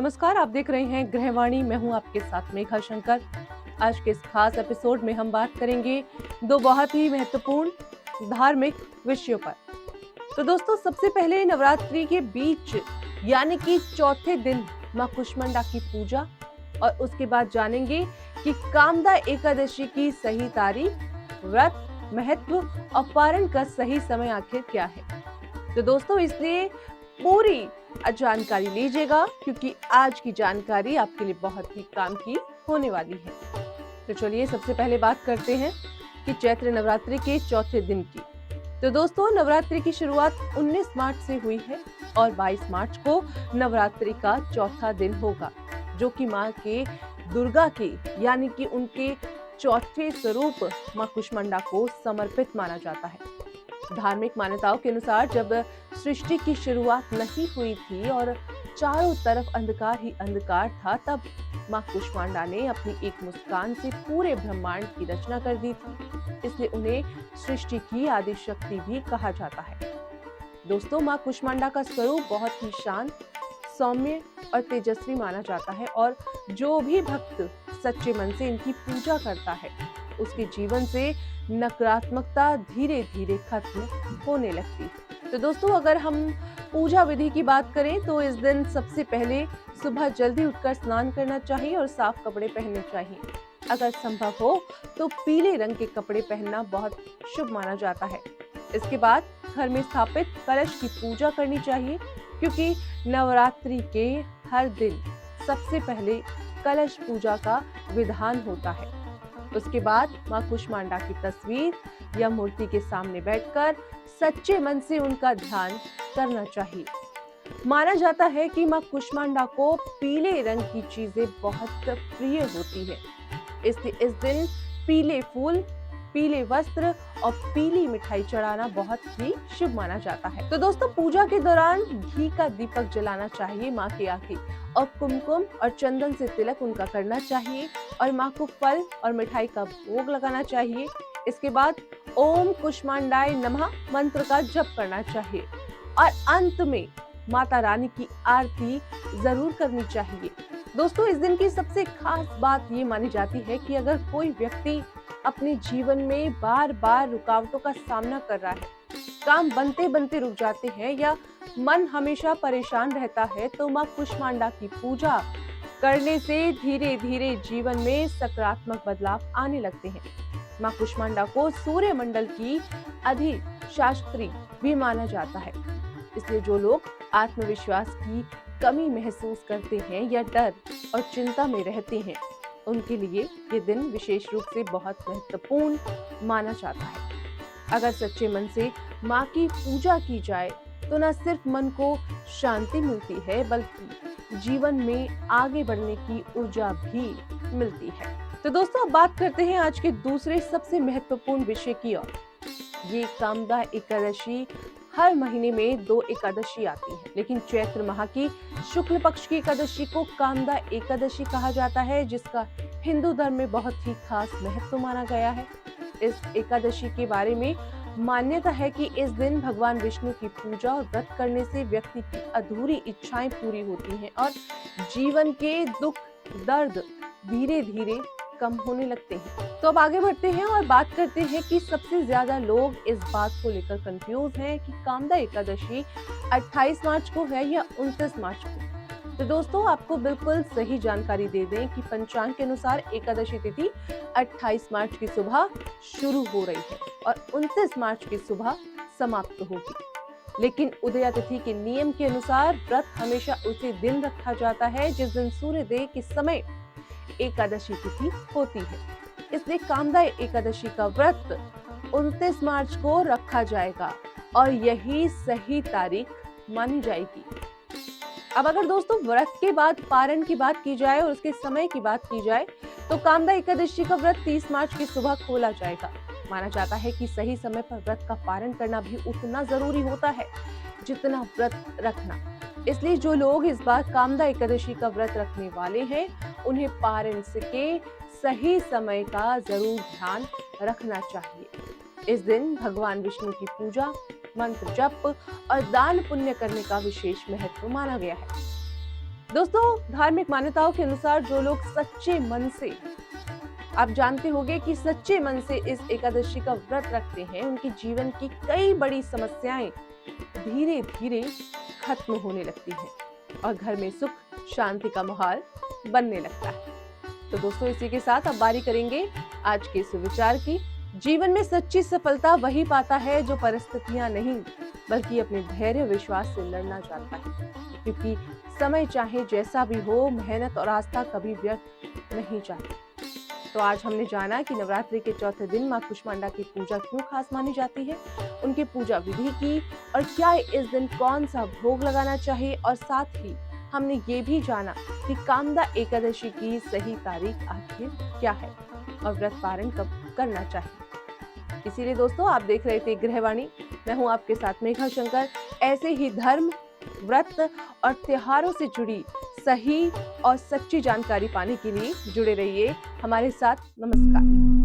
नमस्कार, आप देख रहे हैं गृहवाणी। मैं हूं आपके साथ मेघा शंकर। आज के इस खास एपिसोड में हम बात करेंगे दो बहुत ही महत्वपूर्ण धार्मिक विषयों पर। तो दोस्तों, सबसे पहले नवरात्रि के बीच यानी कि चौथे दिन मां कुष्मांडा की पूजा, और उसके बाद जानेंगे कि कामदा एकादशी की सही तारीख, व्रत, महत्व और पारण का सही समय आखिर क्या है। तो दोस्तों, इसलिए पूरी जानकारी लीजिएगा, क्योंकि आज की जानकारी आपके लिए बहुत ही काम की होने वाली है। तो चलिए सबसे पहले बात करते हैं कि चैत्र नवरात्रि के चौथे दिन की। तो दोस्तों, नवरात्रि की शुरुआत 19 मार्च से हुई है और 22 मार्च को नवरात्रि का चौथा दिन होगा, जो कि माँ के दुर्गा के यानी कि उनके चौथे स्वरूप माँ कुष्मांडा को समर्पित माना जाता है। धार्मिक मान्यताओं के अनुसार जब सृष्टि की शुरुआत नहीं हुई थी और चारों तरफ अंधकार ही अंधकार था, तब माँ कुष्मांडा ने अपनी एक मुस्कान से पूरे ब्रह्मांड की रचना कर दी थी। इसलिए उन्हें सृष्टि की आदि शक्ति भी कहा जाता है। दोस्तों, माँ कुष्मांडा का स्वरूप बहुत ही शांत, सौम्य और तेजस्वी माना जाता है, और जो भी भक्त सच्चे मन से इनकी पूजा करता है, उसके जीवन से नकारात्मकता धीरे धीरे खत्म होने लगती है। तो दोस्तों, अगर हम पूजा विधि की बात करें तो इस दिन सबसे पहले सुबह जल्दी उठकर स्नान करना चाहिए और साफ कपड़े पहनने चाहिए। अगर संभव हो तो पीले रंग के कपड़े पहनना बहुत शुभ माना जाता है। इसके बाद घर में स्थापित कलश की पूजा करनी चाहिए, क्योंकि नवरात्रि के हर दिन सबसे पहले कलश पूजा का विधान होता है। उसके बाद माँ कुष्मांडा की तस्वीर या मूर्ति के सामने बैठकर सच्चे मन से उनका ध्यान करना चाहिए। माना जाता है कि माँ कुष्मांडा को पीले रंग की चीजें बहुत प्रिय होती है, इसलिए इस दिन पीले फूल, पीले वस्त्र और पीली मिठाई चढ़ाना बहुत ही शुभ माना जाता है। तो दोस्तों, पूजा के दौरान घी का दीपक जलाना चाहिए माँ के आगे, और कुमकुम और चंदन से तिलक उनका करना चाहिए, और माँ को फल और मिठाई का भोग लगाना चाहिए। इसके बाद ओम कुष्मांडाय नमः मंत्र का जप करना चाहिए, और अंत में माता रानी की आरती जरूर करनी चाहिए। दोस्तों, इस दिन की सबसे खास बात ये मानी जाती है कि अगर कोई व्यक्ति अपने जीवन में बार बार रुकावटों का सामना कर रहा है, काम बनते बनते रुक जाते हैं या मन हमेशा परेशान रहता है, तो माँ कुष्मांडा की पूजा करने से धीरे धीरे जीवन में सकारात्मक बदलाव आने लगते हैं। माँ कुष्मांडा को सूर्य मंडल की अधिशास्त्री भी माना जाता है, इसलिए जो लोग आत्मविश्वास की कमी महसूस करते हैं या डर और चिंता में रहते हैं, उनके लिए ये दिन विशेष रूप से बहुत महत्वपूर्ण माना जाता है। अगर सच्चे मन से माँ की पूजा की जाए तो न सिर्फ मन को शांति मिलती है, बल्कि जीवन में आगे बढ़ने की ऊर्जा भी मिलती है। तो दोस्तों, अब बात करते हैं आज के दूसरे सबसे महत्वपूर्ण विषय की ओर। ये कामदा एकादशी। हर महीने में 2 एकादशी आती है, लेकिन चैत्र माह की शुक्ल पक्ष की एकादशी को कामदा एकादशी कहा जाता है, जिसका हिंदू धर्म में बहुत ही खास महत्व माना गया है। इस एकादशी के बारे में मान्यता है कि इस दिन भगवान विष्णु की पूजा और व्रत करने से व्यक्ति की अधूरी इच्छाएं पूरी होती हैं और जीवन के दुख दर्द धीरे धीरे कम होने लगते हैं। तो अब आगे बढ़ते हैं और बात करते हैं कि सबसे ज्यादा लोग इस बात को लेकर कंफ्यूज हैं कि कामदा एकादशी 28 मार्च को है या 29 मार्च को। तो दोस्तों, आपको बिल्कुल सही जानकारी दे दें कि पंचांग के अनुसार एकादशी तिथि 28 मार्च की सुबह शुरू हो रही है और 29 मार्च की सुबह समाप्त होगी। लेकिन उदया तिथि के नियम के अनुसार व्रत हमेशा उसी दिन रखा जाता है जिस दिन सूर्योदय के समय एकादशी तिथि होती है। इसलिए कामदा एकादशी का व्रत 29 मार्च को रखा जाएगा और यही सही तारीख मानी जाएगी। अब अगर दोस्तों व्रत के बाद पारण की बात की जाए और उसके समय की बात की जाए, तो कामदा एकादशी का व्रत 30 मार्च की सुबह खोला जाएगा। माना जाता है कि सही समय पर व्रत का पारण करना भी उतना जरूरी होता है जितना व्रत रखना। इसलिए जो लोग इस बार कामदा एकादशी का व्रत रखने वाले हैं, उन्हें पारण के सही समय का जरूर ध्यान रखना चाहिए। इस दिन भगवान विष्णु की पूजा, मंत्र जप और दान पुण्य करने का विशेष महत्व माना गया है। दोस्तों, धार्मिक मान्यताओं के अनुसार जो लोग सच्चे मन से, आप जानते होंगे कि सच्चे मन से इस एकादशी का व्रत रखते हैं, उनके जीवन की कई बड़ी समस्याएं धीरे धीरे खत्म होने लगती हैं और घर में सुख शांति का माहौल बनने लगता है। तो दोस्तों, इसी के साथ अब बारी करेंगे आज के सुविचार की। जीवन में सच्ची सफलता वही पाता है जो परिस्थितियां नहीं बल्कि अपने धैर्य विश्वास से लड़ना चाहता है, क्योंकि समय चाहे जैसा भी हो, मेहनत और आस्था कभी व्यर्थ नहीं जाती। तो आज हमने जाना कि नवरात्रि के चौथे दिन मां कुष्मांडा की पूजा क्यों खास मानी जाती है, उनकी पूजा विधि की, और क्या इस दिन कौन सा भोग लगाना चाहिए, और साथ ही हमने ये भी जाना कि कामदा एकादशी की सही तारीख आखिर क्या है और व्रत पारण कब करना चाहिए। इसीलिए दोस्तों, आप देख रहे थे गृहवाणी, मैं हूं आपके साथ मेघा शंकर। ऐसे ही धर्म, व्रत और त्योहारों से जुड़ी सही और सच्ची जानकारी पाने के लिए जुड़े रहिए हमारे साथ। नमस्कार।